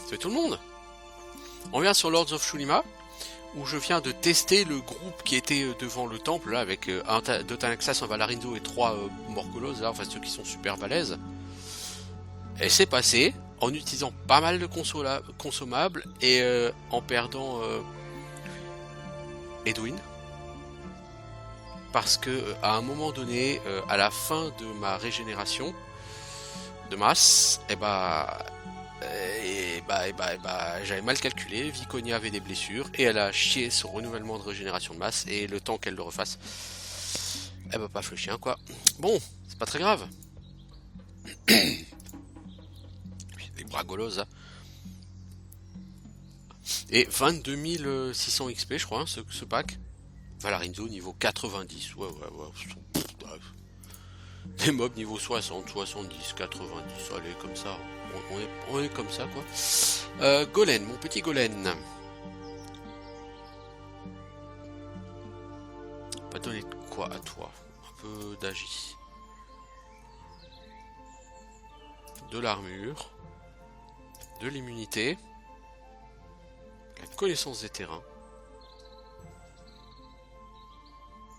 C'est tout le monde. On vient sur Lords of Shulima, où je viens de tester le groupe qui était devant le temple, là, avec deux Tanaxas, un Valarinzo et trois Morgolos, là, enfin ceux qui sont super balèzes. Et c'est passé en utilisant pas mal de consommables et en perdant Edwin. Parce que à un moment donné, à la fin de ma régénération de masse, j'avais mal calculé, Viconia avait des blessures et elle a chié son renouvellement de régénération de masse et le temps qu'elle le refasse, pas le chien quoi. Bon, c'est pas très grave. Des bragolos hein. Et 22 600 XP je crois hein, ce pack. Valarinzo niveau 90, ouais. Des mobs niveau 60, 70, 90, allez comme ça, on est comme ça quoi. Golen, mon petit Golen. On va donner quoi à toi? Un peu d'agi. De l'armure. De l'immunité. La connaissance des terrains.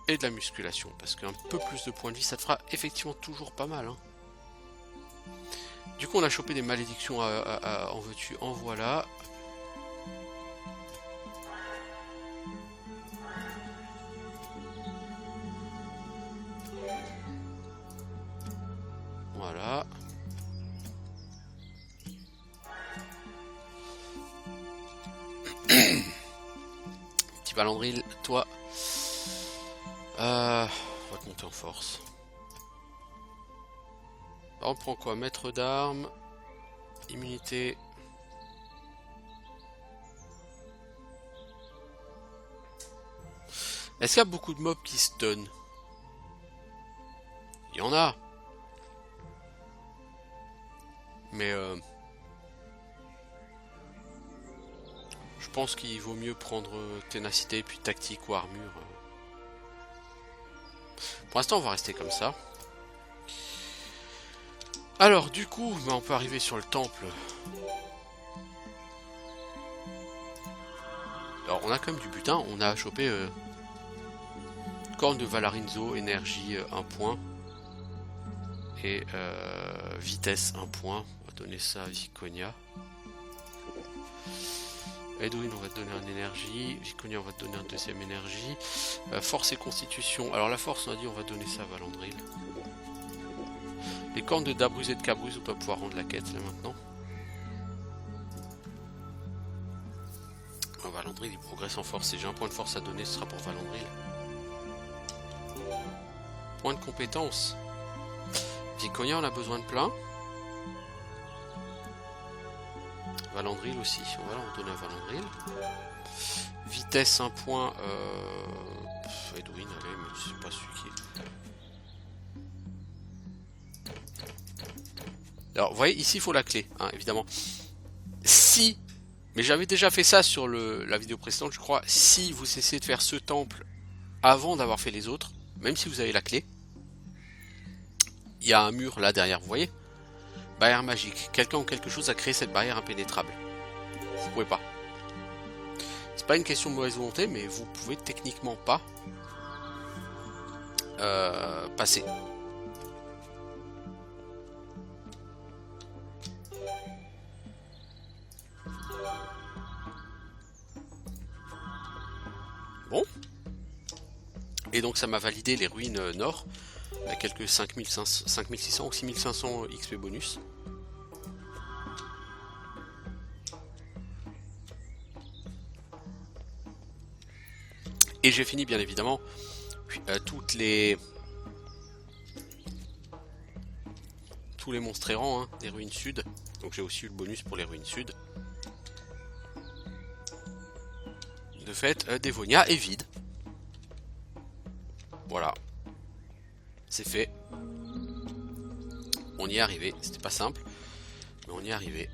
Et de la musculation, parce qu'un peu plus de points de vie, ça te fera effectivement toujours pas mal. Hein. Du coup, on a chopé des malédictions en veux-tu, en voilà. Voilà. Petit Valandril, toi. On va te monter en force. Alors, on prend quoi? Maître d'armes, immunité. Est-ce qu'il y a beaucoup de mobs qui stun? Il y en a. Mais je pense qu'il vaut mieux prendre ténacité puis tactique ou armure. Pour l'instant, on va rester comme ça. Alors, du coup, on peut arriver sur le temple. Alors, on a quand même du butin. On a chopé corne de Valarinzo, énergie 1 point. Et vitesse 1 point. On va donner ça à Viconia. Edwin, on va te donner un énergie. Viconia, on va te donner un deuxième énergie. Force et constitution. Alors la force, on a dit on va donner ça à Valandril. Les cornes de Dabruz et de Cabruz, on doit pouvoir rendre la quête là maintenant. Valandril, il progresse en force. Si j'ai un point de force à donner, ce sera pour Valandril. Point de compétence. Viconia, on a besoin de plein. Valandril aussi, voilà, on donne à Valandril. Vitesse 1 point. Edwin, allez, mais c'est pas celui qui est. Alors, vous voyez, ici, il faut la clé, hein, évidemment. Si, mais j'avais déjà fait ça sur la vidéo précédente, je crois. Si vous cessez de faire ce temple avant d'avoir fait les autres, même si vous avez la clé, il y a un mur là derrière, vous voyez? Barrière magique. Quelqu'un ou quelque chose a créé cette barrière impénétrable. Vous pouvez pas. C'est pas une question de mauvaise volonté, mais vous pouvez techniquement pas passer. Bon. Et donc ça m'a validé les ruines nord. À quelques 5600 ou 6500 XP bonus. Et j'ai fini bien évidemment tous les monstres errants hein, des ruines sud. Donc j'ai aussi eu le bonus pour les ruines sud. De fait, Dévonia est vide. Voilà. C'est fait. On y est arrivé. C'était pas simple, mais on y est arrivé.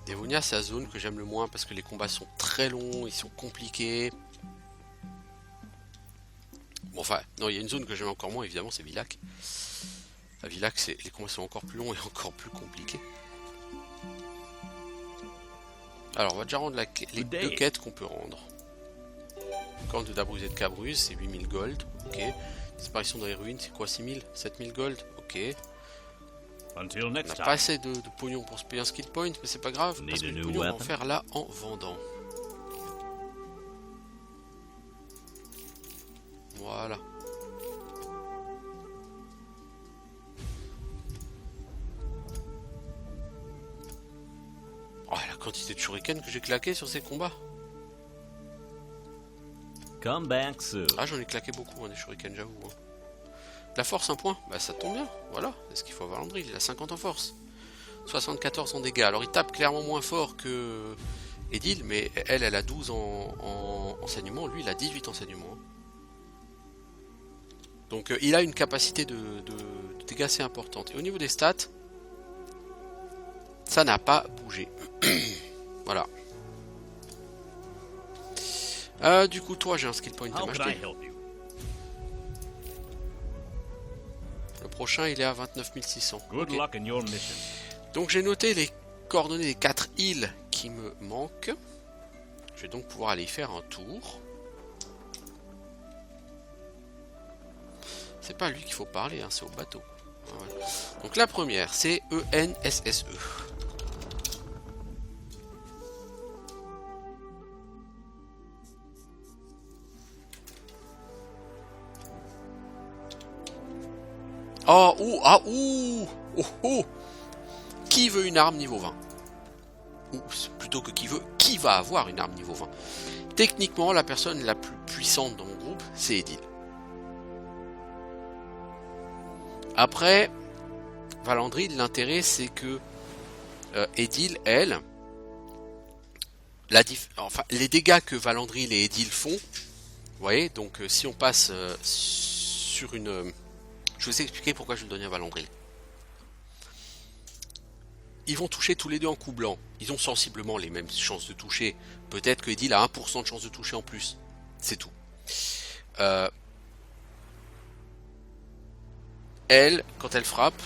Dévonia, c'est la zone que j'aime le moins parce que les combats sont très longs, ils sont compliqués. Bon, enfin, non, il y a une zone que j'aime encore moins, évidemment, c'est Villach. À Villach, les combats sont encore plus longs et encore plus compliqués. Alors, on va déjà rendre les deux quêtes qu'on peut rendre. Corne de Dabruzet de Cabruz, c'est 8000 gold. Ok. Disparition dans les ruines, c'est quoi, 6000 7000 gold. Ok. On n'a pas assez de pognon pour se payer un skill point, mais c'est pas grave, parce que le pognon, on va en faire là en vendant. Voilà. Oh, la quantité de shuriken que j'ai claqué sur ces combats. Ah, j'en ai claqué beaucoup, hein, des shurikens, j'avoue. Hein. La force, un point. Bah, ça tombe bien. Voilà. C'est ce qu'il faut avoir Valandril. Il a 50 en force. 74 en dégâts. Alors, il tape clairement moins fort que Edil, mais elle a 12 en enseignement. Lui, il a 18 enseignements. Donc, il a une capacité de dégâts assez importante. Et au niveau des stats, ça n'a pas bougé. Voilà. Du coup, toi, j'ai un skill point à m'acheter. Le prochain, il est à 29 600. Okay. Donc, j'ai noté les coordonnées des 4 îles qui me manquent. Je vais donc pouvoir aller y faire un tour. C'est pas à lui qu'il faut parler, hein, c'est au bateau. Voilà. Donc, la première, c'est ENSSE. Oh, ouh, ah, ouh, oh, oh. Qui veut une arme niveau 20? Ou plutôt que qui va avoir une arme niveau 20? Techniquement, la personne la plus puissante dans mon groupe, c'est Edil. Après, Valandril, l'intérêt, c'est que Edil, elle, les dégâts que Valandril et Edil font, vous voyez, donc si on passe sur une... je vais vous expliquer pourquoi je vais le donner à Valandril. Ils vont toucher tous les deux en coup blanc. Ils ont sensiblement les mêmes chances de toucher. Peut-être que Edil a 1% de chance de toucher en plus. C'est tout. Elle, quand elle frappe,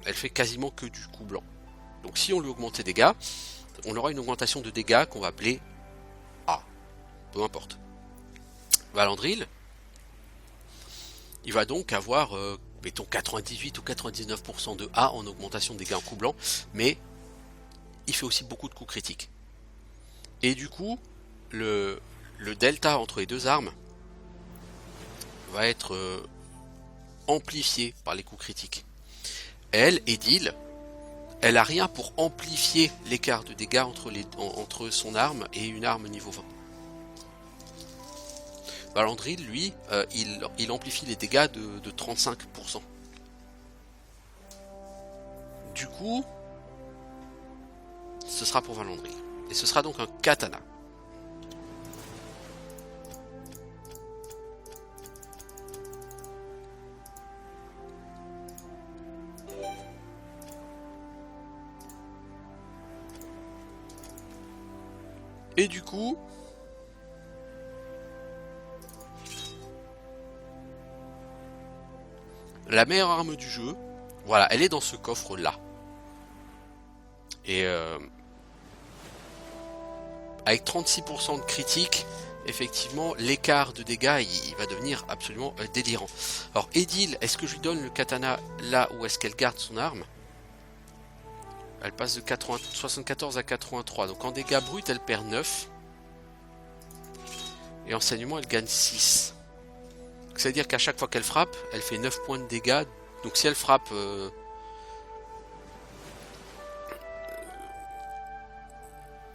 elle fait quasiment que du coup blanc. Donc si on lui augmente ses dégâts, on aura une augmentation de dégâts qu'on va appeler A. Peu importe. Valandril, il va donc avoir, mettons, 98 ou 99% de A en augmentation de dégâts en coup blanc, mais il fait aussi beaucoup de coups critiques. Et du coup, le delta entre les deux armes va être amplifié par les coups critiques. Elle, Edil, elle a rien pour amplifier l'écart de dégâts entre son arme et une arme niveau 20. Valandril, lui, il amplifie les dégâts de 35%. Du coup, ce sera pour Valandril. Et ce sera donc un katana. Et du coup, la meilleure arme du jeu, voilà, elle est dans ce coffre là. Et avec 36% de critique, effectivement, l'écart de dégâts il va devenir absolument délirant. Alors Edil, est-ce que je lui donne le katana là ou est-ce qu'elle garde son arme? Elle passe de 74 à 83. Donc en dégâts bruts, elle perd 9. Et en saignement, elle gagne 6. C'est-à-dire qu'à chaque fois qu'elle frappe, elle fait 9 points de dégâts. Donc si elle frappe...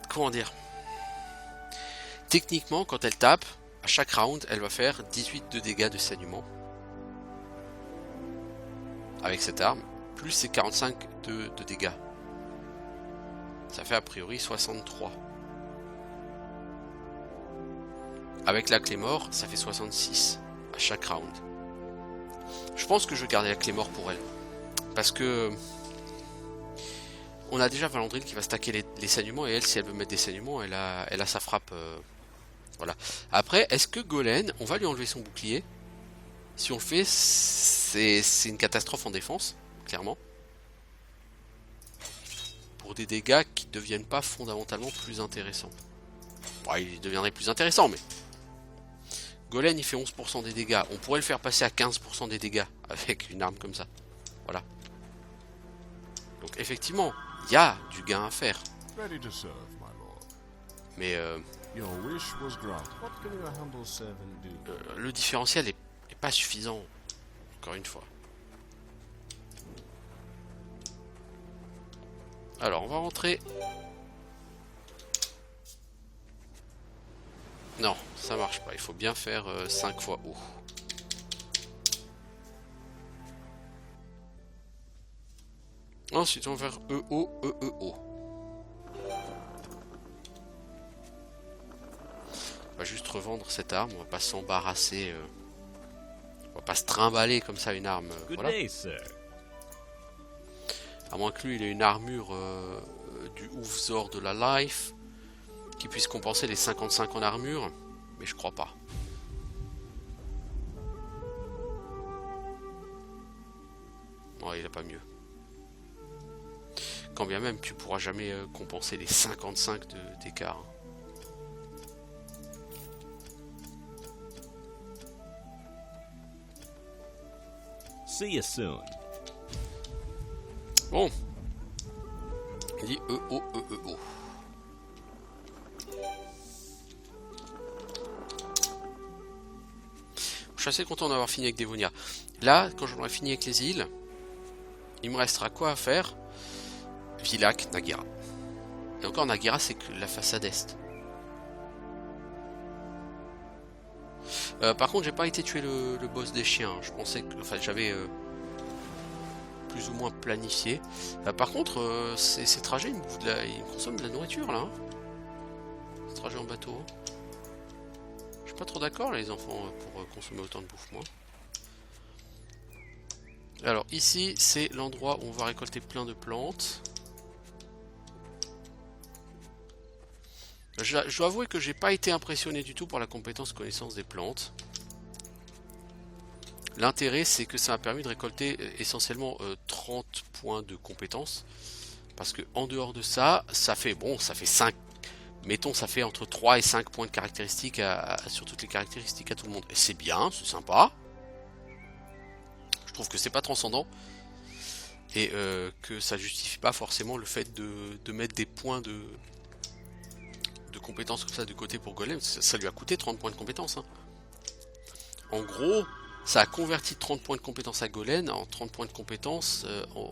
comment dire? Techniquement, quand elle tape, à chaque round, elle va faire 18 de dégâts de saignement. Avec cette arme. Plus ses 45 de dégâts. Ça fait a priori 63. Avec la Claymore, ça fait 66 à chaque round. Je pense que je vais garder la Claymore pour elle. Parce que on a déjà Valandril qui va stacker les saignements et elle, si elle veut mettre des saignements, elle a sa frappe. Voilà. Après, est-ce que Golem, on va lui enlever son bouclier? Si on le fait, c'est une catastrophe en défense, clairement. Pour des dégâts qui ne deviennent pas fondamentalement plus intéressants. Bon, ils deviendraient plus intéressants, mais... Golem, il fait 11% des dégâts. On pourrait le faire passer à 15% des dégâts avec une arme comme ça. Voilà. Donc effectivement, il y a du gain à faire. Mais le différentiel est pas suffisant. Encore une fois. Alors, on va rentrer... Non, ça marche pas. Il faut bien faire 5 fois haut. Ensuite, on va faire EO, EEO. On va juste revendre cette arme. On va pas s'embarrasser. On va pas se trimballer comme ça une arme. Voilà. À moins que lui, il ait une armure du Oufzor de la Life qui puisse compenser les 55 en armure. Mais je crois pas. Ouais, il a pas mieux. Quand bien même, tu pourras jamais compenser les 55 d'écart. See you soon. Bon. Il dit E-O-E-E-O. Je suis assez content d'avoir fini avec Dévonia. Là, quand j'aurai fini avec les îles, il me restera quoi à faire? Villach, Nagira. Et encore, Nagira, c'est que la façade est. Par contre, j'ai pas été tuer le boss des chiens. Je pensais que... Enfin, j'avais plus ou moins planifié. Par contre, ces trajets, ils consomment de la nourriture, là. Hein. Ces trajets en bateau. Je suis pas trop d'accord, les enfants, pour consommer autant de bouffe, moi. Alors, ici, c'est l'endroit où on va récolter plein de plantes. Je dois avouer que j'ai pas été impressionné du tout par la compétence connaissance des plantes. L'intérêt, c'est que ça m'a permis de récolter essentiellement 30 points de compétence. Parce que en dehors de ça, ça fait bon, ça fait 5. Mettons, ça fait entre 3 et 5 points de caractéristiques sur toutes les caractéristiques à tout le monde. Et c'est bien, c'est sympa. Je trouve que c'est pas transcendant. Et que ça justifie pas forcément le fait de mettre des points de compétences comme ça de côté pour Golem. Ça lui a coûté 30 points de compétences. Hein. En gros, ça a converti 30 points de compétences à Golem en 30 points de compétences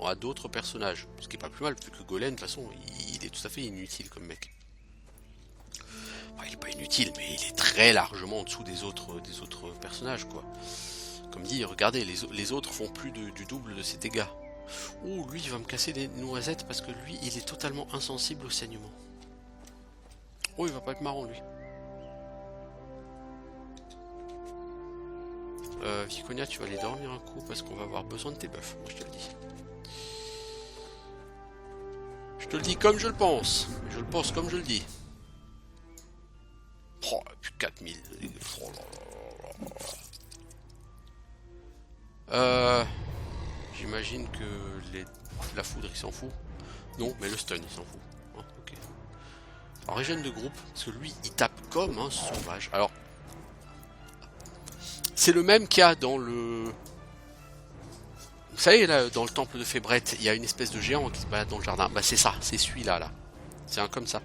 à d'autres personnages. Ce qui est pas plus mal, vu que Golem, de toute façon, il est tout à fait inutile comme mec. Enfin, il est pas inutile, mais il est très largement en dessous des autres personnages, quoi. Comme dit, regardez, les autres font plus du double de ses dégâts. Oh, lui, il va me casser des noisettes parce que lui, il est totalement insensible au saignement. Oh, il va pas être marrant, lui. Viconia, tu vas aller dormir un coup parce qu'on va avoir besoin de tes buffs. Moi, je te le dis. Je te le dis comme je le pense. Je le pense comme je le dis. Oh, plus 4000. Oh là là. J'imagine que la foudre, il s'en fout. Non, mais le stun, il s'en fout. Hein, ok. Alors, régène de groupe, parce que lui, il tape comme un sauvage. Alors, c'est le même qu'il y a dans le... Vous savez, là, dans le temple de Fébrette, il y a une espèce de géant qui se balade dans le jardin. Bah, c'est ça, c'est celui-là, là. C'est un comme ça.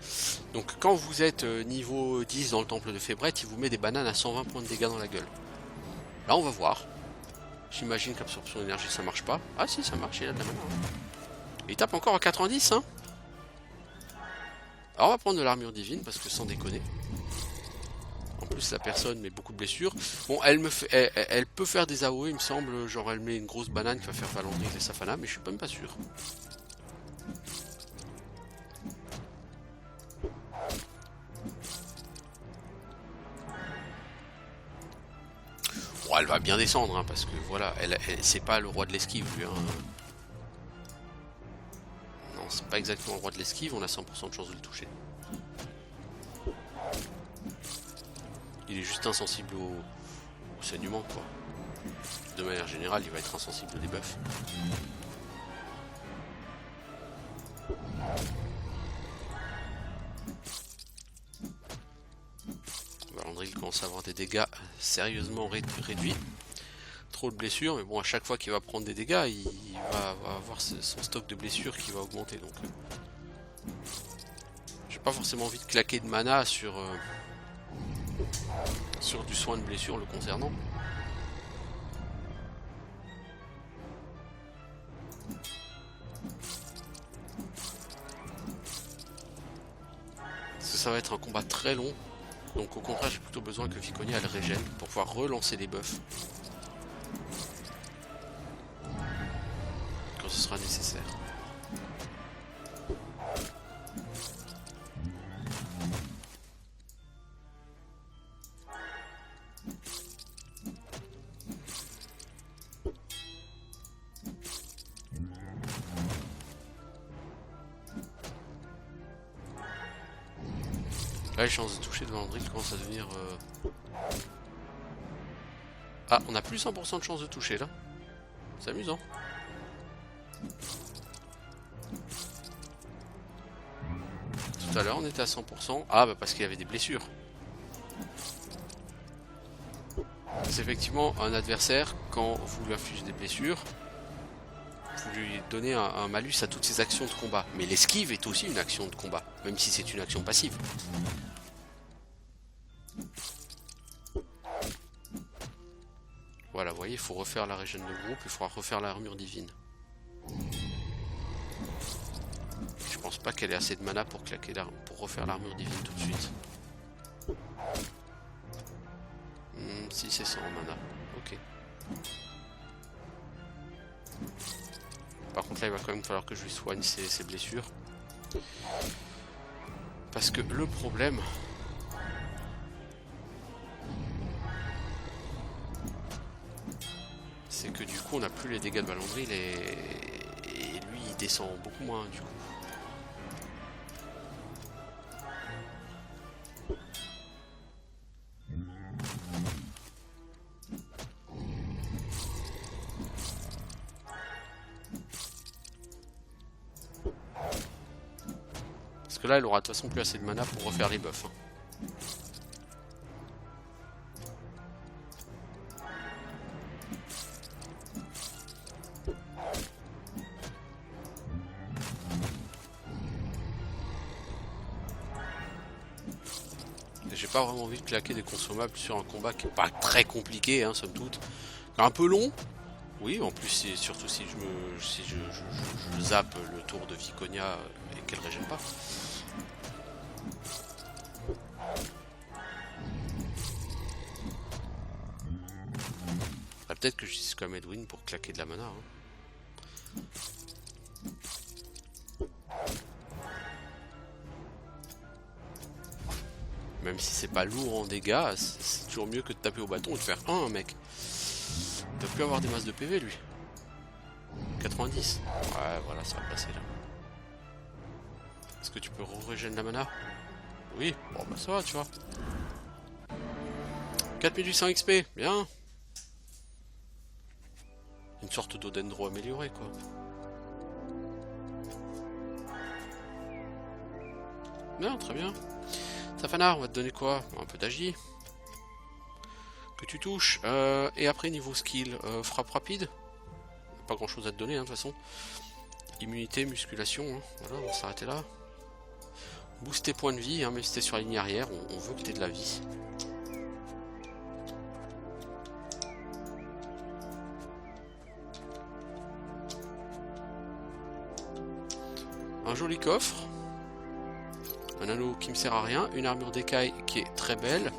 Donc, quand vous êtes niveau 10 dans le temple de Fébrette, il vous met des bananes à 120 points de dégâts dans la gueule. Là, on va voir. J'imagine qu'absorption d'énergie, ça marche pas. Ah si, ça marche, il a de la mana. Il tape encore à 90, hein. Alors, on va prendre de l'armure divine, parce que sans déconner. En plus, la personne met beaucoup de blessures. Bon, elle peut faire des AOE, il me semble. Genre, elle met une grosse banane qui va faire Valandris et Safana, mais je suis même pas sûr. Bon, elle va bien descendre, hein, parce que voilà, c'est pas le roi de l'esquive, lui. Hein. Non, c'est pas exactement le roi de l'esquive, on a 100% de chance de le toucher. Il est juste insensible au saignement, quoi. De manière générale, il va être insensible aux debuffs. commence à avoir des dégâts sérieusement réduits. Trop de blessures, mais bon, à chaque fois qu'il va prendre des dégâts, il va avoir son stock de blessures qui va augmenter. Donc, j'ai pas forcément envie de claquer de mana sur du soin de blessure le concernant. Parce que ça va être un combat très long. Donc au contraire, j'ai plutôt besoin que Viconia elle régène pour pouvoir relancer les buffs quand ce sera nécessaire. Là, les chances de toucher de Landry commencent à devenir... Ah, on a plus 100% de chance de toucher là. C'est amusant. Tout à l'heure, on était à 100%. Ah, bah parce qu'il y avait des blessures. C'est effectivement un adversaire, quand vous lui infligez des blessures, vous lui donnez un malus à toutes ses actions de combat. Mais l'esquive est aussi une action de combat, même si c'est une action passive. Voilà, vous voyez, il faut refaire la régène de groupe, il faudra refaire l'armure divine. Je pense pas qu'elle ait assez de mana pour refaire l'armure divine tout de suite. Si c'est 100 en mana, ok. Par contre là il va quand même falloir que je lui soigne ses blessures. Parce que le problème... c'est que du coup on n'a plus les dégâts de Valandril et lui il descend beaucoup moins du coup. Parce que là elle aura de toute façon plus assez de mana pour refaire les buffs. J'ai pas vraiment envie de claquer des consommables sur un combat qui est pas très compliqué, hein, somme toute. Un peu long, oui, en plus, surtout si je zappe le tour de Viconia et qu'elle régène pas. Ah, peut-être que je dis comme Edwin pour claquer de la mana. Hein. Même si c'est pas lourd en dégâts, c'est toujours mieux que de taper au bâton et de faire un mec. Il doit plus avoir des masses de PV lui. 90. Ouais, voilà, ça va passer là. Est-ce que tu peux régénérer la mana? Oui, bon bah ça va, tu vois. 4800 XP, bien. Une sorte d'Odendro amélioré quoi. Bien, très bien. Safana, on va te donner quoi? Un peu d'agi. Que tu touches. Et après, niveau skill, frappe rapide. Pas grand chose à te donner, hein, de toute façon. Immunité, musculation. Hein. Voilà, on va s'arrêter là. Boost tes points de vie, hein, même si t'es sur la ligne arrière, on veut que t'aies de la vie. Un joli coffre. Un anneau qui me sert à rien, une armure d'écaille qui est très belle,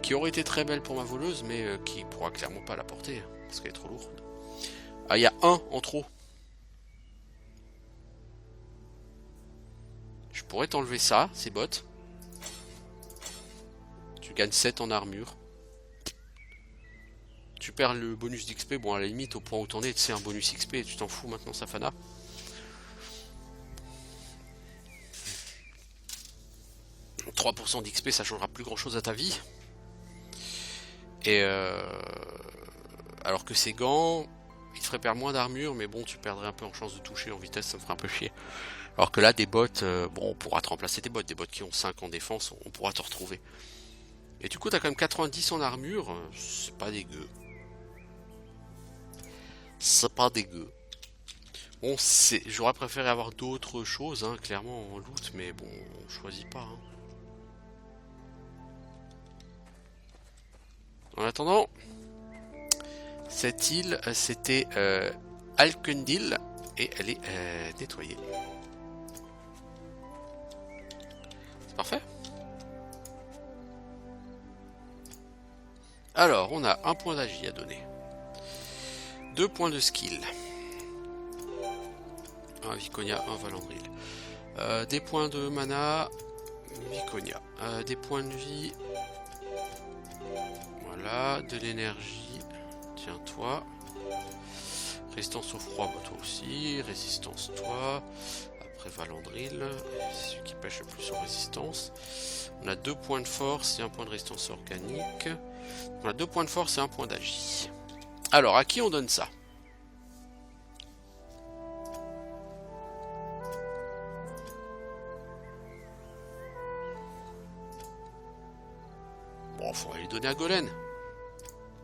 qui aurait été très belle pour ma voleuse, mais qui pourra clairement pas la porter, parce qu'elle est trop lourde. Ah, il y a un en trop. Je pourrais t'enlever ça, ces bottes. Tu gagnes 7 en armure. Tu perds le bonus d'XP, bon à la limite, au point où t'en es, c'est un bonus XP, tu t'en fous maintenant, Safana. « 3% d'XP, ça changera plus grand chose à ta vie. » Et alors que ces gants, ils te feraient perdre moins d'armure, mais bon, tu perdrais un peu en chance de toucher, en vitesse, ça me ferait un peu chier. Alors que là, des bottes, bon, on pourra te remplacer des bottes qui ont 5 en défense, on pourra te retrouver. Et du coup, t'as quand même 90 en armure. C'est pas dégueu. C'est pas dégueu. Bon, j'aurais préféré avoir d'autres choses, hein, clairement, en loot, mais bon, on choisit pas. Hein. En attendant, cette île, c'était Alkundil, et elle est nettoyée. C'est parfait. Alors, on a un point d'agi à donner. 2 points de skill. Un Viconia, un Valandril. Des points de mana, Viconia. Des points de vie. Voilà, de l'énergie. Tiens, toi. Résistance au froid, bah, toi aussi. Résistance, toi. Après Valandril, c'est celui qui pêche le plus en résistance. On a 2 points de force et 1 point de résistance organique. On a 2 points de force et 1 point d'agi. Alors, à qui on donne ça? Bon, faudrait lui donner à Golen.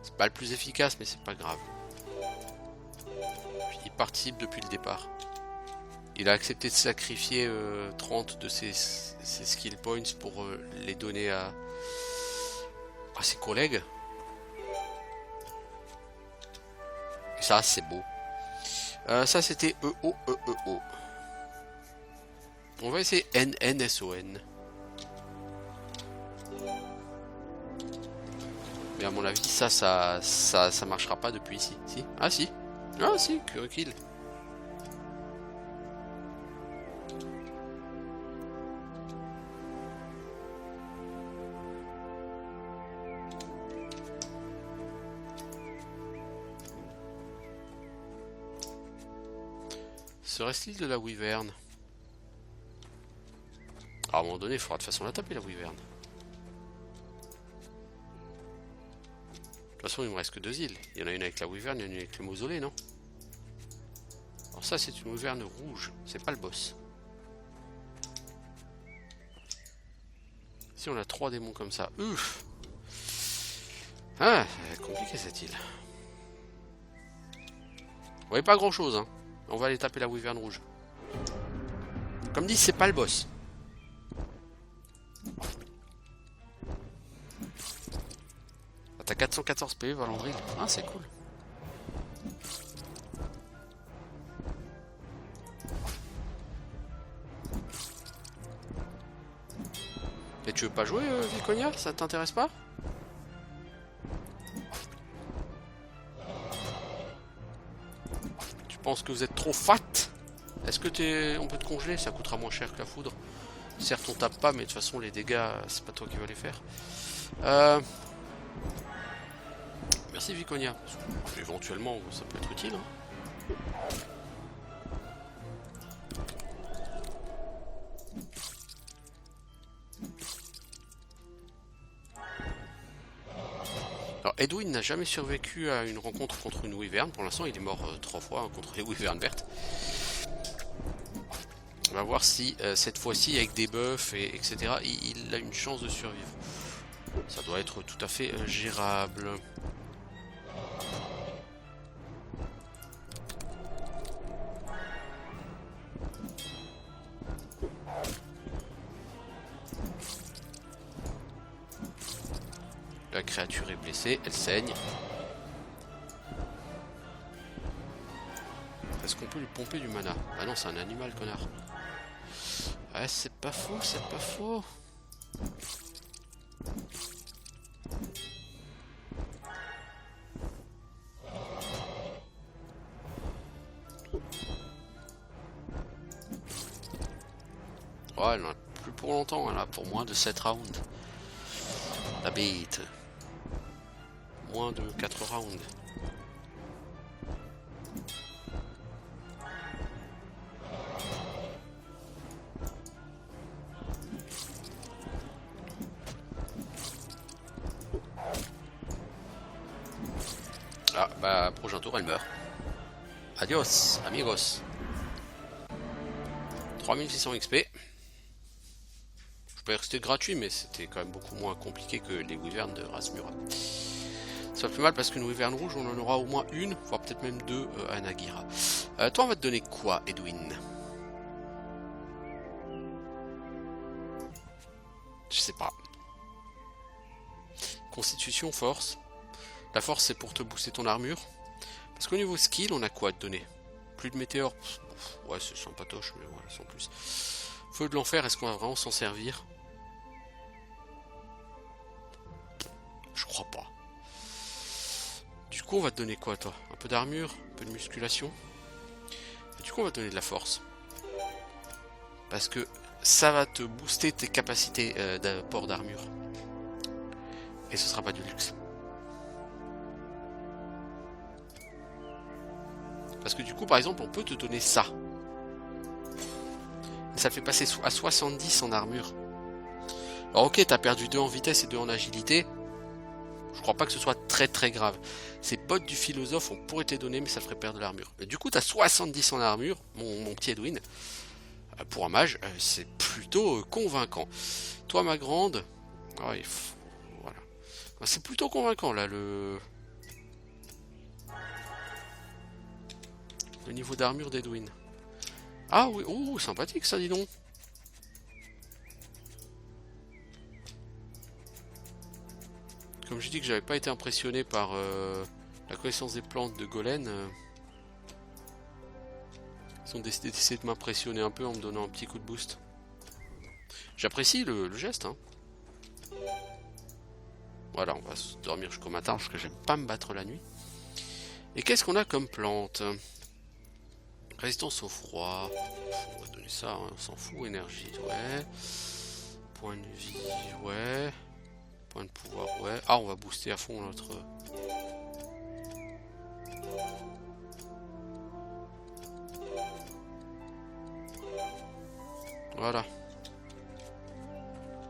C'est pas le plus efficace, mais c'est pas grave. Il participe depuis le départ. Il a accepté de sacrifier 30 de ses skill points pour les donner à ses collègues. Et ça, c'est beau. Ça, c'était EO. On va essayer NNSON. Mais à mon avis, ça marchera pas depuis ici. Si? Ah si. Ah si, Curricle. Serait-il de la wyvern? À un moment donné, il faudra de toute façon la taper, la wyvern. De toute façon, il me reste que 2 îles. Il y en a une avec la wyvern, il y en a une avec le mausolée, non? Alors ça, c'est une wyvern rouge. C'est pas le boss. Si on a 3 démons comme ça, ouf! Ah, ça va être compliqué cette île. Vous voyez pas grand chose, hein. On va aller taper la wyvern rouge. Comme dit, c'est pas le boss. Ah, t'as 414 PV, Valandril. Ah, c'est cool. Et tu veux pas jouer, Viconia? Ça t'intéresse pas? Tu penses que vous êtes trop fat? Est-ce que on peut te congeler? Ça coûtera moins cher que la foudre. Certes, on tape pas, mais de toute façon, les dégâts, c'est pas toi qui vas les faire. Merci, Viconia. Éventuellement, ça peut être utile. Hein. Alors, Edwin n'a jamais survécu à une rencontre contre une wyvern. Pour l'instant, il est mort 3 fois hein, contre les wyverns vertes. On va voir si cette fois-ci, avec des buffs, etc., il a une chance de survivre. Ça doit être tout à fait gérable. La créature est blessée, elle saigne. Est-ce qu'on peut lui pomper du mana? Ah non, c'est un animal, connard. Ouais, c'est pas faux, c'est pas faux. Ouais, elle en a plus pour longtemps, elle a pour moins de 7 rounds. La bête. Moins de 4 rounds. Ah, bah, prochain tour, elle meurt. Adios, amigos. 3600 XP. Je pas rester gratuit, mais c'était quand même beaucoup moins compliqué que les wyverns de race Murat. C'est pas plus mal parce qu'une wyvern rouge, on en aura au moins une, voire peut-être même deux à Nagira. Toi, on va te donner quoi, Edwin? Je sais pas. Constitution, force. La force, c'est pour te booster ton armure. Parce qu'au niveau skill, on a quoi à te donner? Plus de météores. Ouais, c'est sympatoche, mais voilà, sans plus. Feu de l'enfer, est-ce qu'on va vraiment s'en servir? Je crois pas. Du coup, on va te donner quoi, toi? Un peu d'armure, un peu de musculation. Et du coup, on va te donner de la force. Parce que ça va te booster tes capacités d'apport d'armure. Et ce sera pas du luxe. Parce que du coup, par exemple, on peut te donner ça. Et ça te fait passer à 70 en armure. Alors ok, t'as perdu 2 en vitesse et 2 en agilité. Je crois pas que ce soit très très grave. Ces bottes du philosophe, on pourrait te les donner, mais ça ferait perdre de l'armure. Et du coup, t'as 70 en armure, mon petit Edwin. Pour un mage, c'est plutôt convaincant. Toi, ma grande... Ah, voilà. C'est plutôt convaincant, là, le niveau d'armure d'Edwin. Ah oui, oh, sympathique ça, dis donc. Comme j'ai dit que j'avais pas été impressionné par la connaissance des plantes de Golen, ils ont décidé d'essayer de m'impressionner un peu en me donnant un petit coup de boost. J'apprécie le geste, hein. Voilà, on va se dormir jusqu'au matin parce que j'aime pas me battre la nuit. Et qu'est-ce qu'on a comme plante? Résistance au froid. On va donner ça, hein, on s'en fout. Énergie, ouais. Point de vie, ouais. Point de pouvoir, ouais. Ah, on va booster à fond notre... Voilà.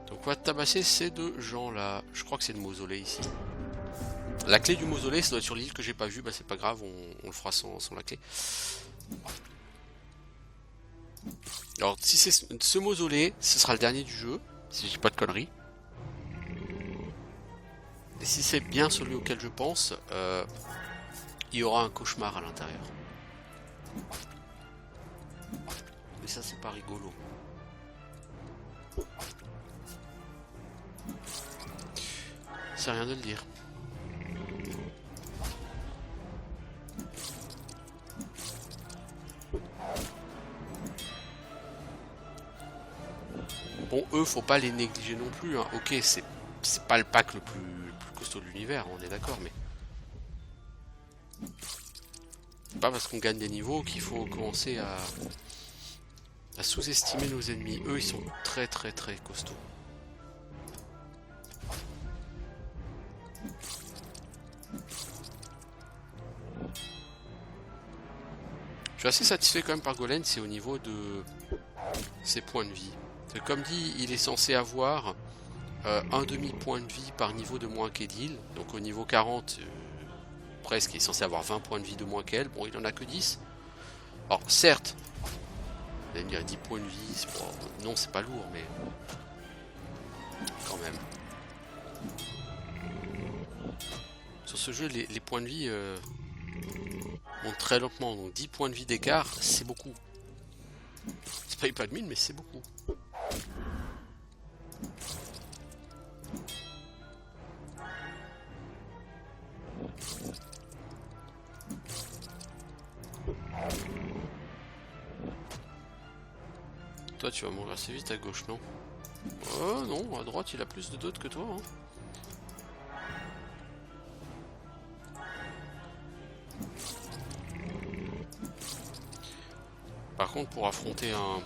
Donc on va tabasser ces deux gens-là. Je crois que c'est le mausolée ici. La clé du mausolée, ça doit être sur l'île que j'ai pas vue. Bah c'est pas grave, on le fera sans la clé. Alors si c'est ce mausolée, ce sera le dernier du jeu. Si j'ai pas de conneries. Et si c'est bien celui auquel je pense, il y aura un cauchemar à l'intérieur. Mais ça c'est pas rigolo. C'est rien de le dire. Bon, eux, faut pas les négliger non plus, hein. Ok, c'est pas le pack le plus costaud de l'univers, on est d'accord, mais... C'est pas parce qu'on gagne des niveaux qu'il faut commencer à sous-estimer nos ennemis. Eux, ils sont très très très costauds. Je suis assez satisfait quand même par Golem, c'est au niveau de ses points de vie. Comme dit, il est censé avoir un demi-point de vie par niveau de moins qu'Edil. Donc au niveau 40, presque, il est censé avoir 20 points de vie de moins qu'elle. Bon, il en a que 10. Alors certes, vous allez me dire 10 points de vie, non c'est pas lourd, mais quand même. Sur ce jeu, les points de vie montent très lentement, donc 10 points de vie d'écart, c'est beaucoup. C'est pas de mine, mais c'est beaucoup. Toi, tu vas mourir assez vite à gauche, non? Oh non, à droite, il a plus de dots que toi, hein. Par contre, pour affronter un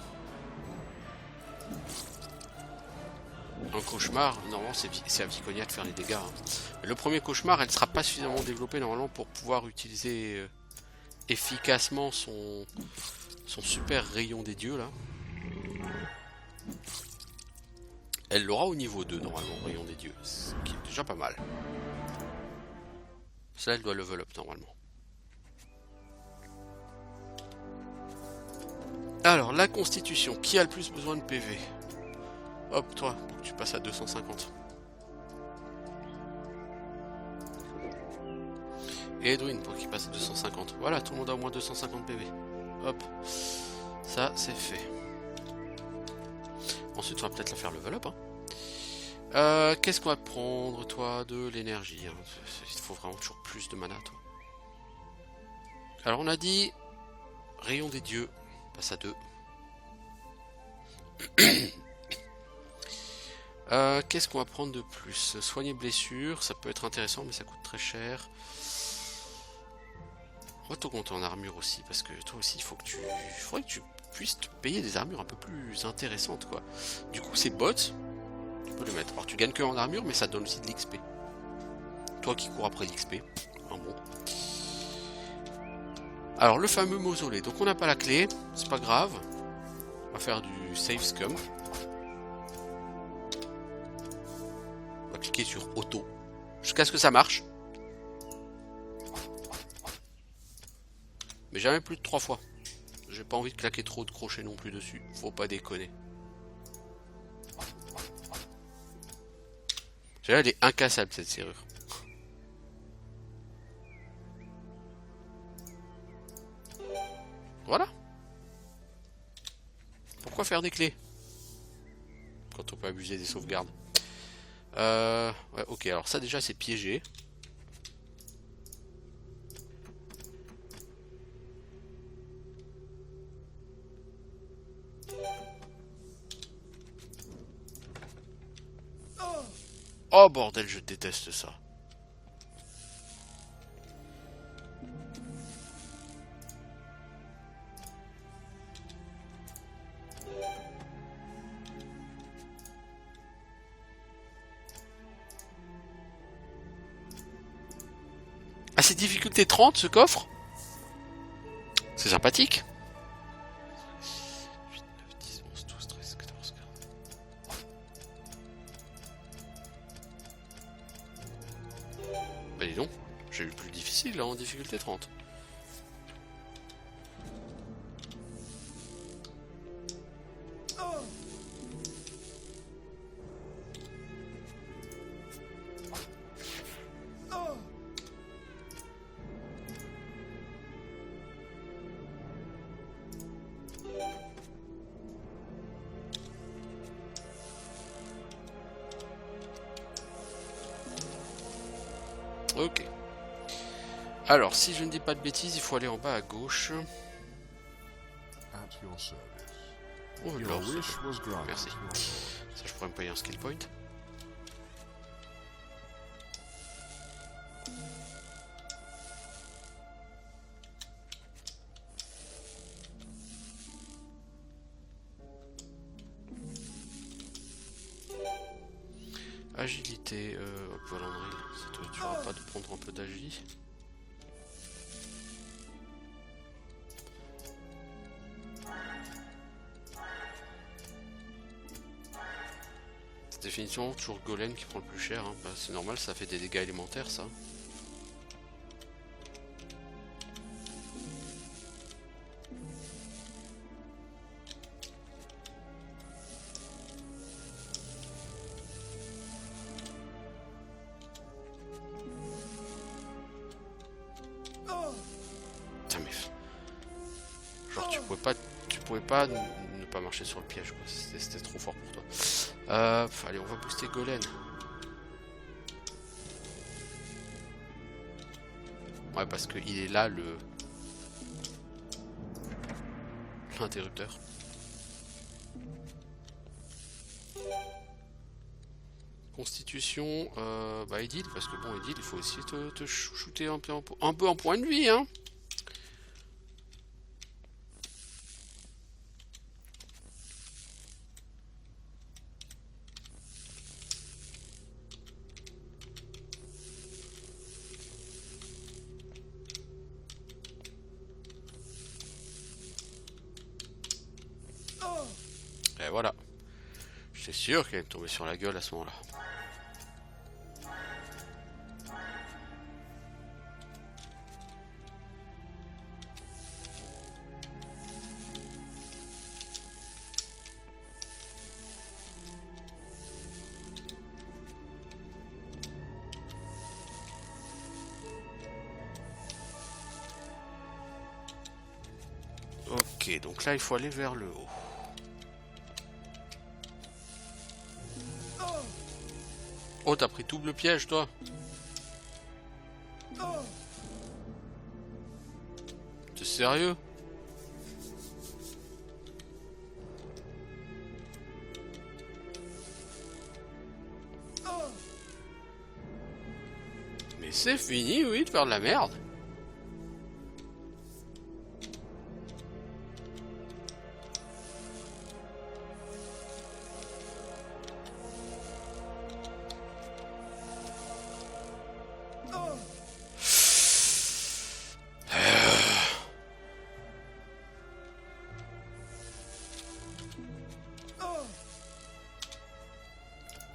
cauchemar, normalement c'est à Viconia de faire les dégâts, hein. Le premier cauchemar, elle ne sera pas suffisamment développée normalement pour pouvoir utiliser efficacement son super rayon des dieux là. Elle l'aura au niveau 2 normalement, rayon des dieux, ce qui est déjà pas mal. Ça, elle doit level up normalement. Alors, la constitution, qui a le plus besoin de PV? Hop, toi, pour que tu passes à 250. Et Edwin pour qu'il passe à 250. Voilà, tout le monde a au moins 250 PV. Hop, ça c'est fait. Ensuite, on va peut-être la faire level up. Hein. Qu'est-ce qu'on va te prendre, toi? De l'énergie. Hein. Il faut vraiment toujours plus de mana, toi. Alors, on a dit rayon des dieux. Passe à 2. Qu'est-ce qu'on va prendre de plus? Soigner blessure, ça peut être intéressant, mais ça coûte très cher. On va t'augmenter en armure aussi, parce que toi aussi, il faudrait que tu puisses te payer des armures un peu plus intéressantes, quoi. Du coup, ces bots, tu peux le mettre. Alors, tu gagnes que en armure, mais ça donne aussi de l'XP. Toi qui cours après l'XP, un bon. Alors, le fameux mausolée. Donc, on n'a pas la clé, c'est pas grave. On va faire du save scum. On va cliquer sur auto jusqu'à ce que ça marche. Mais jamais plus de 3 fois. J'ai pas envie de claquer trop de crochets non plus dessus. Faut pas déconner. Elle est incassable cette serrure. Voilà. Pourquoi faire des clés quand on peut abuser des sauvegardes? Ouais, ok, alors ça déjà c'est piégé. Oh bordel, je déteste ça. Ah, c'est difficulté 30 ce coffre? C'est sympathique. 8, 9, 10, 11, 12, 13, 14, 15. Bah dis donc, j'ai eu le plus difficile là en difficulté 30. Ok. Alors, si je ne dis pas de bêtises, il faut aller en bas à gauche. Oh, l'or, merci. Ça, je pourrais me payer un skill point. Agilité, hop, voilà, tu n'auras pas de prendre un peu d'agi. C'est définitivement toujours Golem qui prend le plus cher, hein. Bah, c'est normal, ça fait des dégâts élémentaires ça. Putain mais... Genre tu pouvais pas ne pas marcher sur le piège quoi, c'était trop fort pour toi. Allez, on va booster Golem. Ouais, parce qu'il est là l'interrupteur. Constitution, bah Edil, parce que bon Edil, il faut aussi te shooter un peu en point de vie, hein. Et voilà. J'étais sûr qu'elle allait me tomber sur la gueule à ce moment-là. Ok, donc là il faut aller vers le haut. Oh, t'as pris double piège, toi. T'es sérieux? Mais c'est fini, oui, de faire de la merde.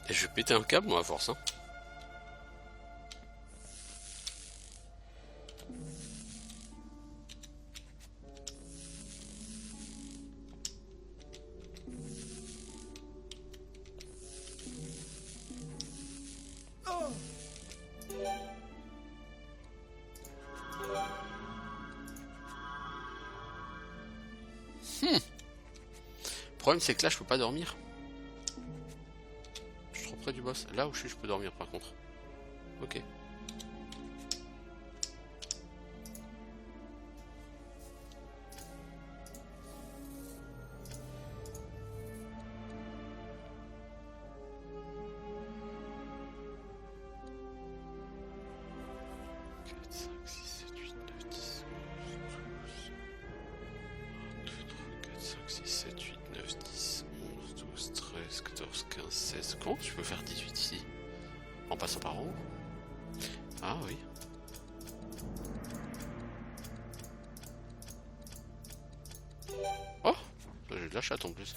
Et je vais péter un câble, moi, à force, hein. Le problème, c'est que là, je peux pas dormir. Je suis trop près du boss. Là où je peux dormir, par contre. Ok. Comment tu peux faire 18 ici? En passant par en haut? Ah oui. Oh, j'ai de la chatte en plus.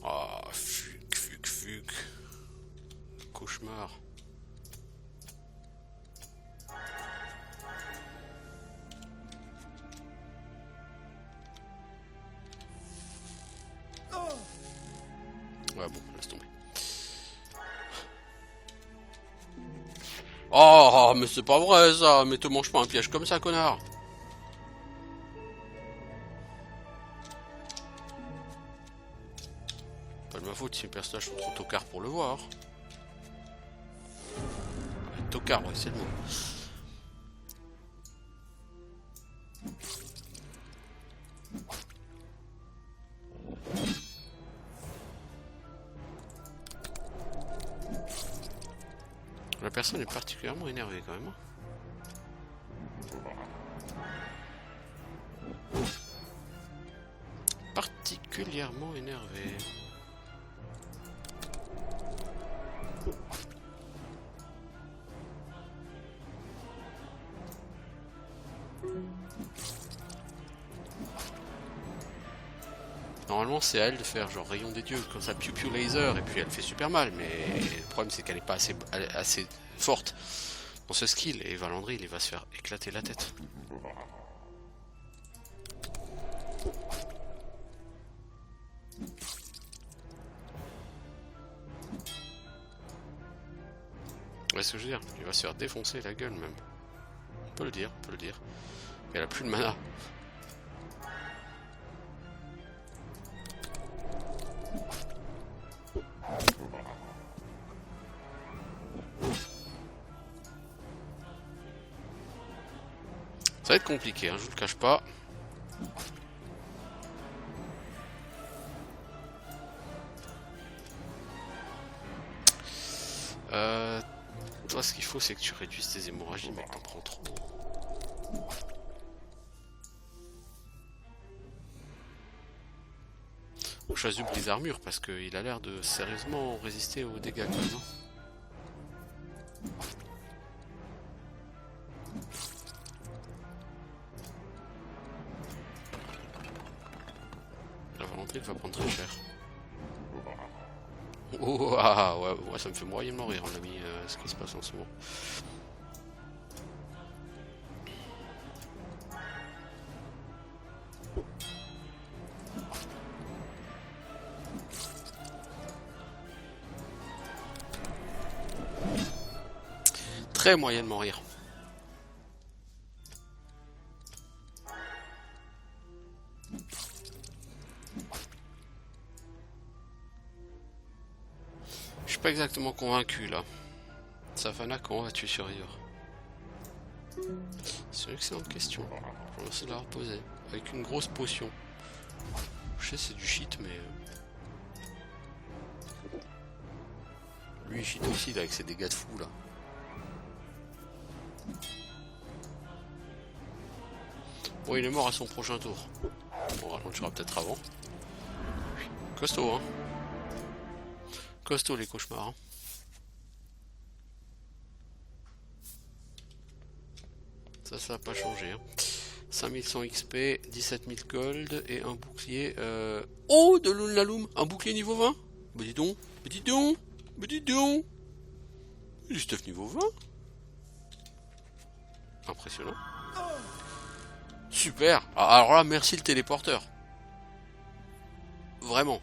Oh, fuck. Cauchemar. Ouais, bon, laisse tomber. Oh, mais c'est pas vrai ça. Mais te mange pas un piège comme ça, connard. Pas de ma faute si les personnages sont trop tocards pour le voir. Tocard, ouais, c'est le mot. La personne est particulièrement énervée quand même. Particulièrement énervée. Normalement c'est à elle de faire genre rayon des dieux comme ça, piou piou laser, et puis elle fait super mal, mais le problème c'est qu'elle est pas assez forte dans ce skill, et Valandry il va se faire éclater la tête. Ouais, ce que je veux dire, il va se faire défoncer la gueule même. On peut le dire, Mais elle a plus de mana. Ça va être compliqué, hein, je vous le cache pas. Toi, ce qu'il faut, c'est que tu réduises tes hémorragies, mais t'en prends trop. On choisit les armures parce qu'il a l'air de sérieusement résister aux dégâts quand même. La volonté va prendre très cher. Oh, ah, ouais, moi ça me fait moyennement rire, mon ami, ce qui se passe en ce moment. Très moyennement rire. Je suis pas exactement convaincu là. Savannah, comment vas-tu survivre? C'est une excellente question. Je vais essayer de la reposer. Avec une grosse potion. Je sais c'est du shit mais... Lui il shit aussi là, avec ses dégâts de fou là. Bon il est mort à son prochain tour. On ralentira peut-être avant. Costaud hein. Costaud les cauchemars hein. Ça n'a pas changé hein. 5100 XP, 17 000 gold et un bouclier Oh de l'Unlalum, un bouclier niveau 20. Bah dis donc, bah dis donc, bah dis donc. Du stuff niveau 20. Impressionnant. Super. Alors là merci le téléporteur. Vraiment.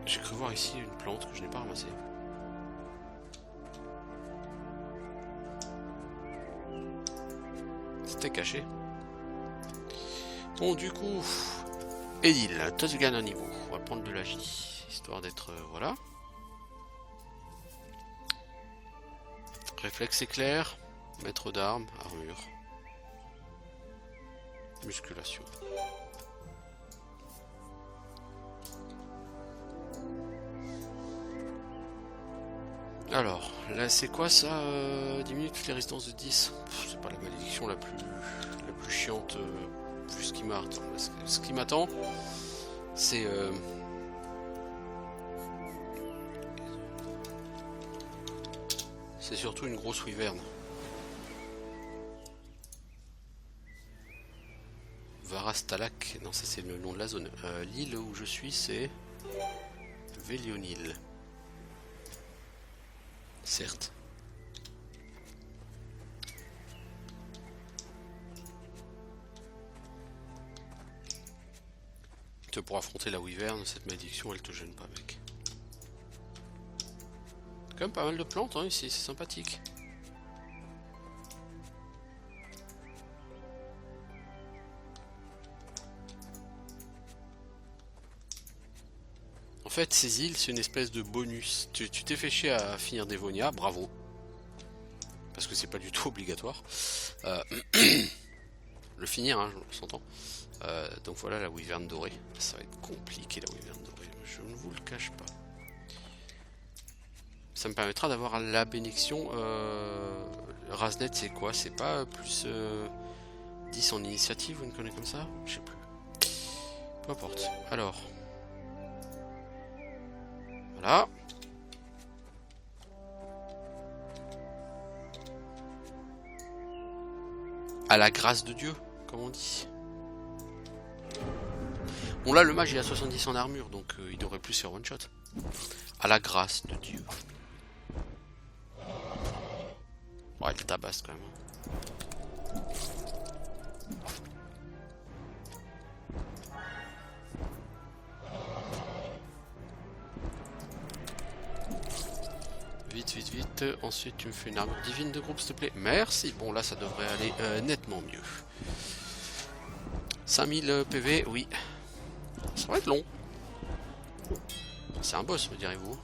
J'ai cru voir ici une plante que je n'ai pas ramassée. C'était caché. Bon du coup, Edil, toi tu gagnes un niveau. On va prendre de l'agi, histoire d'être voilà. Réflexe éclair, maître d'armes, armure, musculation. Alors, là c'est quoi ça diminue toutes les résistances de 10. C'est pas la malédiction la plus chiante vu ce qui m'attend. Ce qui m'attend, c'est surtout une grosse wyvern. Varastalak, non ça c'est le nom de la zone. L'île où je suis c'est Velionil. Certes. Pour affronter la wyvern, cette malédiction elle te gêne pas mec. Quand même pas mal de plantes hein, ici, c'est sympathique. En fait ces îles c'est une espèce de bonus. Tu t'es fait chier à finir Dévonia, bravo. Parce que c'est pas du tout obligatoire. Le finir, hein, je s'entend. Donc voilà la wyvern dorée. Ça va être compliqué la wyvern dorée, je ne vous le cache pas. Ça me permettra d'avoir la bénédiction. Raznet c'est quoi? C'est pas plus 10 en initiative ou une connerie comme ça? Je sais plus. Peu importe. Alors. Voilà. À la grâce de Dieu, comme on dit. Bon là le mage il a 70 en armure donc il devrait plus faire one shot. À la grâce de Dieu. Ouais il tabasse quand même. Vite. Ensuite tu me fais une armure divine de groupe s'il te plaît. Merci. Bon là ça devrait aller nettement mieux. 5000 PV, oui. Ça va être long. C'est un boss, me direz-vous.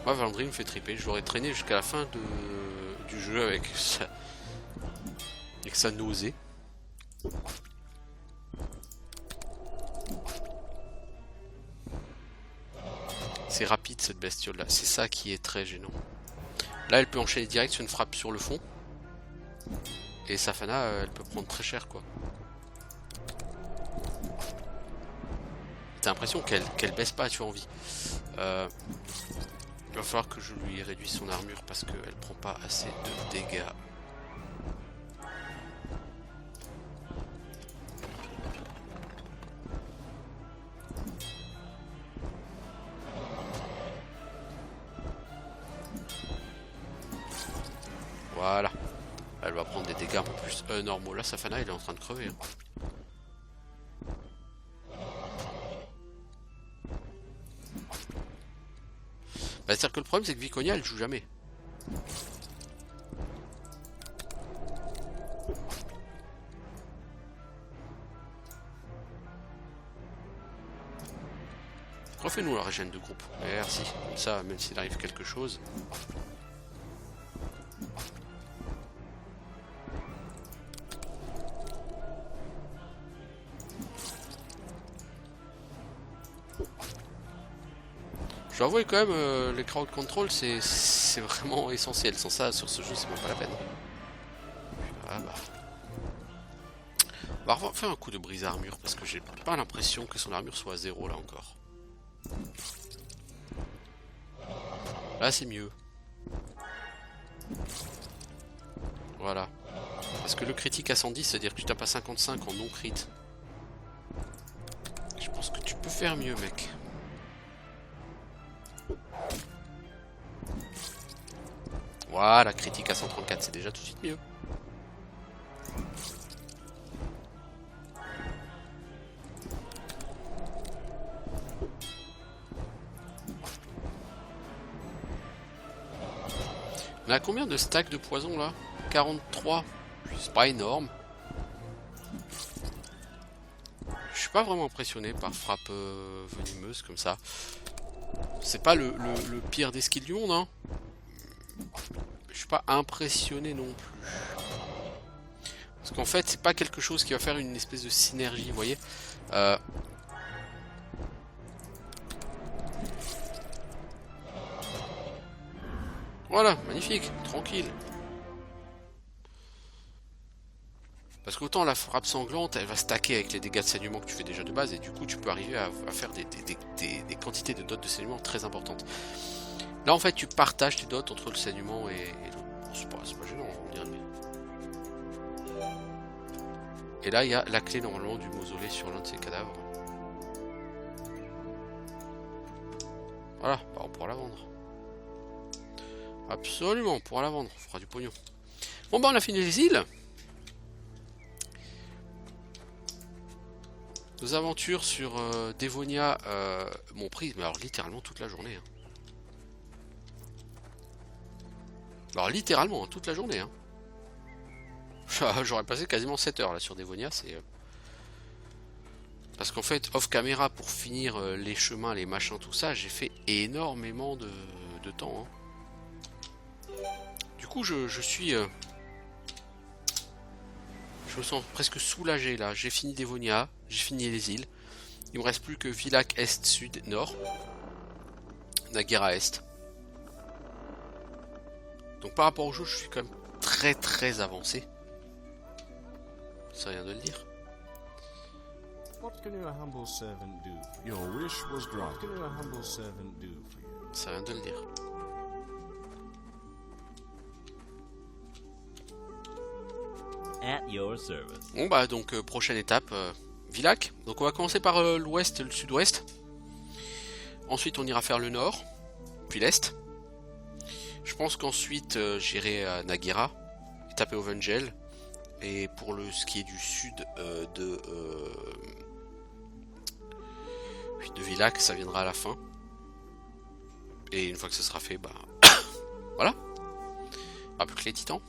Moi, Valandry me fait triper. Je l'aurais traîné jusqu'à la fin du jeu avec sa nausée. C'est rapide cette bestiole là. C'est ça qui est très gênant. Là, elle peut enchaîner direct sur une frappe sur le fond. Et Savannah, elle peut prendre très cher quoi. T'as l'impression qu'elle baisse pas, tu as envie. Il va falloir que je lui réduise son armure parce qu'elle prend pas assez de dégâts. va prendre des dégâts un peu plus normaux. Là, Safana, elle est en train de crever. Hein. Bah, c'est-à-dire que le problème, c'est que Viconia, elle joue jamais. Refais-nous la régène de groupe. Merci. Comme ça, même s'il arrive quelque chose. Je dois avouer quand même, les crowd control, c'est vraiment essentiel. Sans ça, sur ce jeu, c'est même pas la peine. Ah bah. On va faire un coup de brise armure parce que j'ai pas l'impression que son armure soit à 0 là encore. Là c'est mieux. Voilà. Parce que le critique à 110, c'est-à-dire que tu tapes à 55 en non crit. Je pense que tu peux faire mieux, mec. Voilà, critique à 134, c'est déjà tout de suite mieux. On a combien de stacks de poison là? 43. C'est pas énorme. Je suis pas vraiment impressionné par frappe venimeuse comme ça. C'est pas le pire des skills du monde, hein. Je suis pas impressionné non plus. Parce qu'en fait, c'est pas quelque chose qui va faire une espèce de synergie, vous voyez. Voilà, magnifique, tranquille. Parce qu'autant la frappe sanglante, elle va stacker avec les dégâts de saignement que tu fais déjà de base, et du coup tu peux arriver à faire des quantités de dots de saignement très importantes. Là en fait tu partages tes dots entre le saignement et l'autre. Bon, c'est pas gênant, on dirait, mais... Et là il y a la clé normalement du mausolée sur l'un de ces cadavres. Voilà, bah, on pourra la vendre. Absolument, on pourra la vendre, on fera du pognon. Bon bah on a fini les îles. Nos aventures sur Dévonia m'ont pris, mais alors littéralement toute la journée. Hein. Alors littéralement, toute la journée. Hein. J'aurais passé quasiment 7 heures là sur Dévonia, c'est... Parce qu'en fait, off caméra, pour finir les chemins, les machins, tout ça, j'ai fait énormément de temps. Hein. Du coup, je suis... je me sens presque soulagé là. J'ai fini Dévonia, j'ai fini les îles. Il me reste plus que Villach Est, Sud, Nord. Naguera Est. Donc par rapport au jeu, je suis quand même très avancé. C'est rien de le dire. What can your humble servant do? Your wish was granted. What can your humble servant do for you? C'est rien de le dire. At your service. Bon bah donc prochaine étape, Villach. Donc on va commencer par l'ouest et le sud-ouest. Ensuite on ira faire le nord, puis l'est. Je pense qu'ensuite j'irai à Naguera, taper Ovengel. Et pour ce qui est du sud de Villach, ça viendra à la fin. Et une fois que ce sera fait, bah voilà. Pas plus que les titans.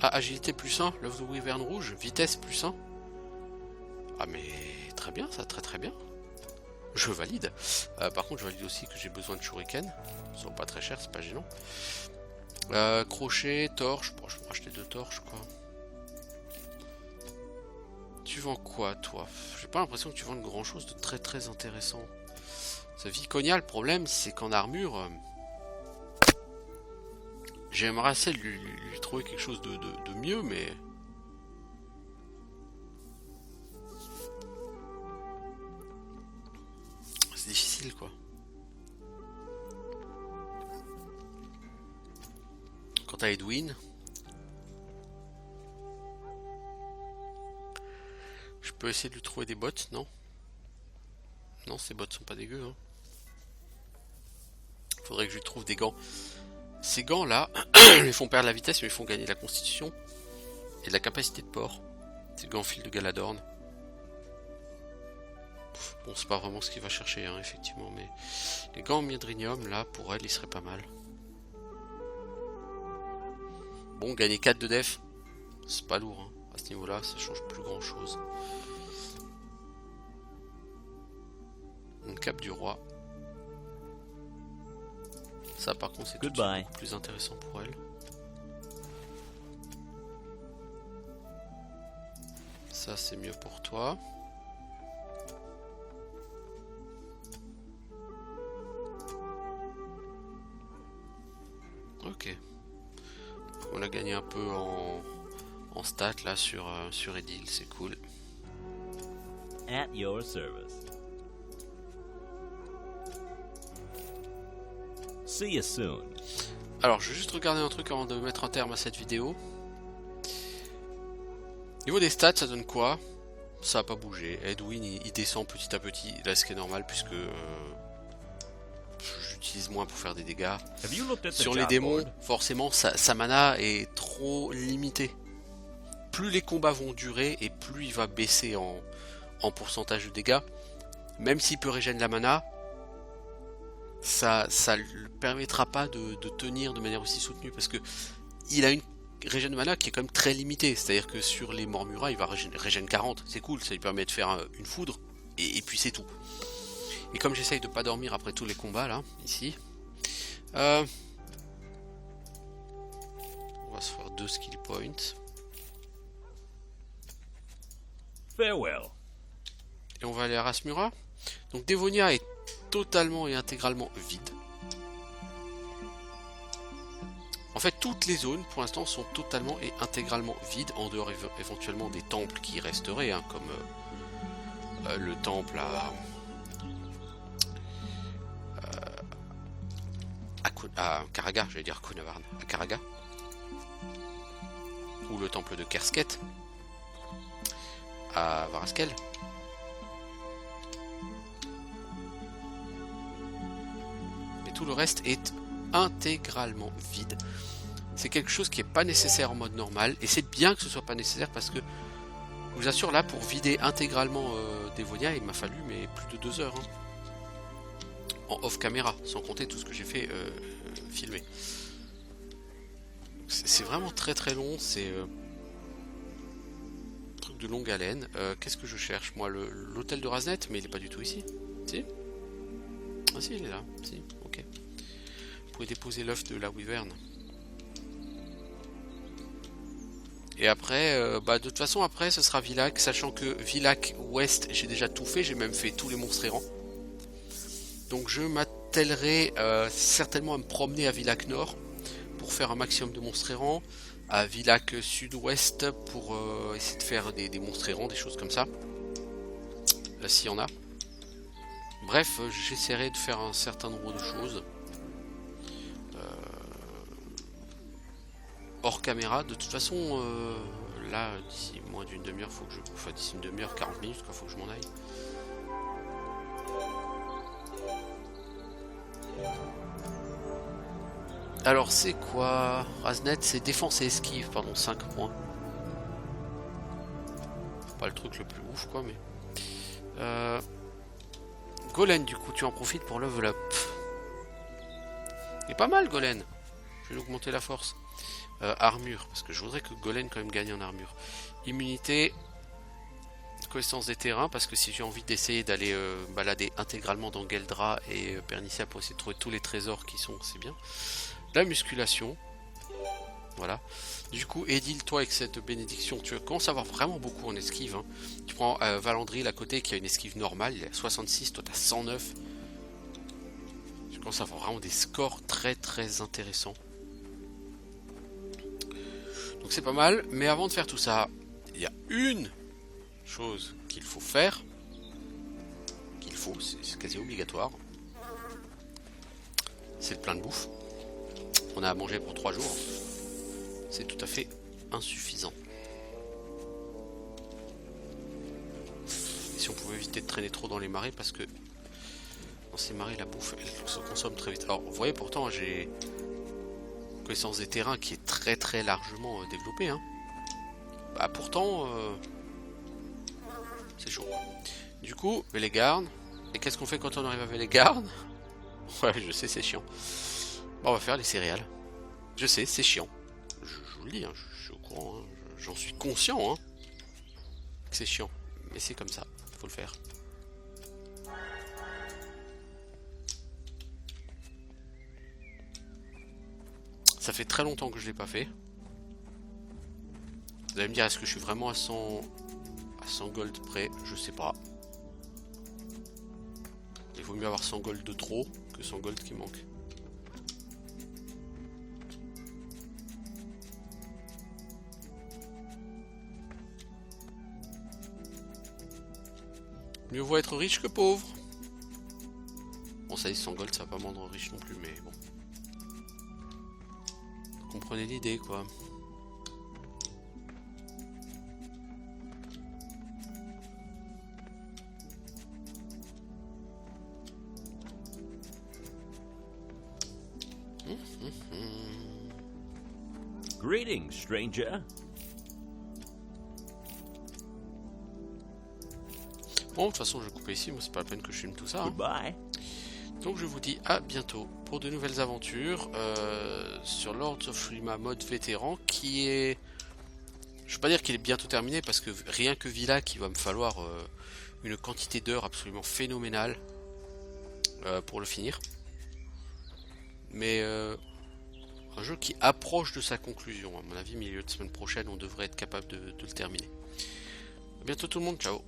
Ah, agilité plus 1, Love the Wyvern rouge, vitesse plus 1. Ah mais très bien ça, très bien. Je valide. Par contre je valide aussi que j'ai besoin de shuriken. Ils sont pas très chers, c'est pas gênant. Crochet, torche, bon je peux racheter 2 torches quoi. Tu vends quoi toi? J'ai pas l'impression que tu vends grand chose de très intéressant. Ce Viconia, le problème c'est qu'en armure... J'aimerais assez lui trouver quelque chose de mieux, mais... C'est difficile, quoi. Quant à Edwin... Je peux essayer de lui trouver des bottes, non? Non, ces bottes sont pas dégueu. Hein. Faudrait que je lui trouve des gants. Ces gants là, ils font perdre la vitesse, mais ils font gagner la constitution et de la capacité de port. Ces gants fil de Galadorn. Bon, c'est pas vraiment ce qu'il va chercher, hein, effectivement, mais les gants en Mydrinium, là, pour elle, ils seraient pas mal. Bon, gagner 4 de def, c'est pas lourd, hein. À ce niveau-là, ça change plus grand-chose. Une cape du roi. Ça, par contre, c'est tout de suite beaucoup plus intéressant pour elle. Ça, c'est mieux pour toi. Ok. On a gagné un peu en stats là sur Edil, c'est cool. At your service. See you soon. Alors, je vais juste regarder un truc avant de mettre un terme à cette vidéo. Niveau des stats, ça donne quoi? Ça n'a pas bougé. Edwin, il descend petit à petit. Là, ce qui est normal, puisque j'utilise moins pour faire des dégâts. Sur les démons, forcément, sa mana est trop limitée. Plus les combats vont durer, et plus il va baisser en pourcentage de dégâts. Même s'il peut régénérer la mana, ça ne permettra pas de tenir de manière aussi soutenue, parce que il a une régène de mana qui est quand même très limitée. C'est-à-dire que sur les Mormura, il va régène 40, c'est cool, ça lui permet de faire une foudre, et puis c'est tout. Et comme j'essaye de pas dormir après tous les combats là, ici, on va se faire 2 skill points. Farewell. Et on va aller à Rasmura. Donc Dévonia est totalement et intégralement vide. En fait, toutes les zones pour l'instant sont totalement et intégralement vides, en dehors éventuellement des temples qui resteraient, hein, comme le temple à Karaga, j'allais dire Kunavarn, à Karaga, ou le temple de Kersket à Varaskel. Mais tout le reste est intégralement vide. C'est quelque chose qui n'est pas nécessaire en mode normal, et c'est bien que ce soit pas nécessaire, parce que je vous assure, là, pour vider intégralement Dévonia, il m'a fallu mais plus de 2 heures, hein. En off caméra, sans compter tout ce que j'ai fait filmer. C'est vraiment très très long, c'est un truc de longue haleine. Qu'est-ce que je cherche moi? L'hôtel de Raznet, mais il n'est pas du tout ici. Si? Ah si, il est là. Si, ok. Vous pouvez déposer l'œuf de la Wyvern. Et après, de toute façon, après, ce sera Villach, sachant que Villach Ouest, j'ai déjà tout fait, j'ai même fait tous les monstres errants. Donc je m'attellerai certainement à me promener à Villach Nord pour faire un maximum de monstres errants, à Villach Sud-Ouest pour essayer de faire des monstres errants, des choses comme ça, s'il y en a. Bref, j'essaierai de faire un certain nombre de choses. Hors caméra, de toute façon, là, d'ici moins d'une demi-heure, faut que je... Enfin, d'ici une demi-heure, 40 minutes, il faut que je m'en aille. Alors, c'est quoi? Raznet, c'est défense et esquive, pardon, 5 points. Pas le truc le plus ouf, quoi, mais... Golen, du coup, tu en profites pour level up. Il est pas mal, Golen. Je vais augmenter la force. Armure, parce que je voudrais que Golen quand même gagne en armure. Immunité, connaissance des terrains, parce que si j'ai envie d'essayer d'aller balader intégralement dans Geldra et Pernicia pour essayer de trouver tous les trésors qui sont, c'est bien. La musculation, voilà. Du coup, Edil, toi avec cette bénédiction, tu commences à avoir vraiment beaucoup en esquive, hein. Tu prends Valandril à côté qui a une esquive normale, il est à 66, toi t'as 109. Tu commences à avoir vraiment des scores très très intéressants. Donc c'est pas mal, mais avant de faire tout ça, il y a une chose qu'il faut faire, c'est quasi obligatoire, c'est le plein de bouffe. On a à manger pour 3 jours, c'est tout à fait insuffisant. Et si on pouvait éviter de traîner trop dans les marais, parce que Dans ces marais, la bouffe, elle se consomme très vite. Alors, vous voyez, pourtant, j'ai connaissance des terrains qui est très très largement développée. Hein. Bah, pourtant, c'est chaud. Du coup, Vélégarde. Et qu'est-ce qu'on fait quand on arrive à Vélégarde? Ouais, je sais, c'est chiant. Bon, on va faire les céréales. Je sais, c'est chiant. Je vous le dis, hein, je suis au courant. Hein, j'en suis conscient. Hein, que c'est chiant. Mais c'est comme ça, faut le faire. Ça fait très longtemps que je l'ai pas fait. Vous allez me dire, est-ce que je suis vraiment à 100 gold près? Je sais pas. Il vaut mieux avoir 100 gold de trop que 100 gold qui manque. Mieux vaut être riche que pauvre. Bon, ça y est, 100 gold, ça va pas me rendre riche non plus, mais bon. Vous comprenez l'idée, quoi. Greetings, stranger. Bon, de toute façon, je vais couper ici, moi c'est pas la peine que je filme tout ça. Hein. Goodbye. Donc je vous dis à bientôt pour de nouvelles aventures sur Lords of Shurima mode vétéran qui est... Je vais pas dire qu'il est bientôt terminé parce que rien que Villak il va me falloir une quantité d'heures absolument phénoménale pour le finir. Mais un jeu qui approche de sa conclusion. À mon avis, milieu de semaine prochaine, on devrait être capable de le terminer. À bientôt tout le monde, ciao.